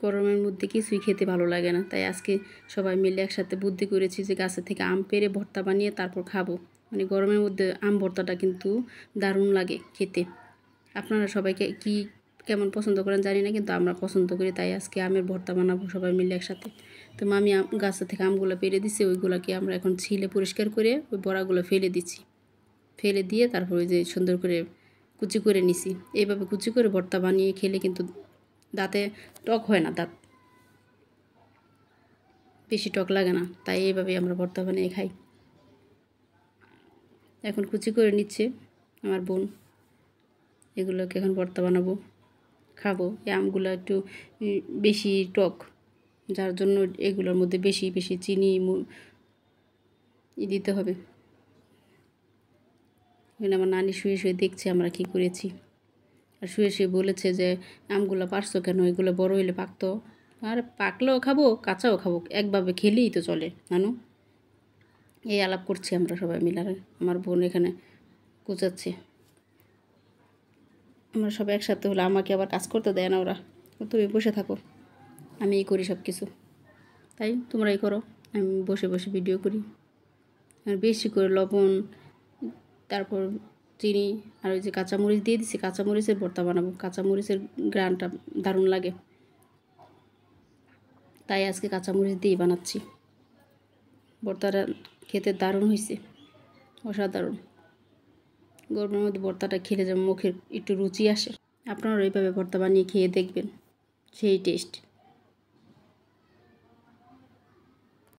গরমের মধ্যে কিছুই খেতে ভালো লাগে না, তাই আজকে সবাই মিলে একসাথে বুদ্ধি করেছি যে গাছের থেকে আম পেড়ে ভর্তা বানিয়ে তারপর খাবো। মানে গরমের মধ্যে আম ভর্তাটা কিন্তু দারুণ লাগে খেতে। আপনারা সবাইকে কেমন পছন্দ করেন জানি না, কিন্তু আমরা পছন্দ করি, তাই আজকে আমের ভর্তা বানাবো সবাই মিলে একসাথে। তো মামি গাছের থেকে আমগুলো পেড়ে দিচ্ছে, ওইগুলোকে আমরা এখন ছিলে পরিষ্কার করে ওই বড়াগুলো ফেলে দিচ্ছি। ফেলে দিয়ে তারপর ওই যে সুন্দর করে কুচি করে নিছি। এইভাবে কুচি করে ভর্তা বানিয়ে খেলে কিন্তু দাঁতে টক হয় না, দাঁত বেশি টক লাগে না, তাই এইভাবেই আমরা ভর্তা বানিয়ে খাই। এখন কুচি করে নিচ্ছে আমার বোন, এগুলোকে এখন ভর্তা বানাবো, খাবো। এই আমগুলো একটু বেশি টক, যার জন্য এগুলোর মধ্যে বেশি বেশি চিনি দিতে হবে। এখানে আমার নানি শুয়ে শুয়ে দেখছে আমরা কী করেছি, আর শুয়ে শুয়ে বলেছে যে আমগুলো পারছো কেন, এগুলো বড় হইলে পাকতো। আর পাকলেও খাবো, কাঁচাও খাবো, একভাবে খেলেই তো চলে নানু। এই আলাপ করছি আমরা সবাই মিলে। আমার বোন এখানে কুচাচ্ছে। আমরা সবাই একসাথে হলে আমাকে আবার কাজ করতে দেয় না ওরা, তুমি বসে থাকো, আমি এই করি সব কিছু, তাই তোমরাই করো, আমি বসে বসে ভিডিও করি। আর বেশি করে লবণ, তারপর চিনি আর ওই যে কাঁচামরিচ দিয়ে দিছি, কাঁচামরিচের ভর্তা বানাবো। কাঁচামরিচের গ্রানটা দারুণ লাগে, তাই আজকে কাঁচামরিচ দিয়েই বানাচ্ছি। ভর্তাটা খেতে দারুণ হয়েছে, অসাধারণ। গরমের মধ্যে ভর্তাটা খেলে যেমন মুখের একটু রুচি আসে, আপনারাও এইভাবে ভর্তা বানিয়ে খেয়ে দেখবেন, সেই টেস্ট।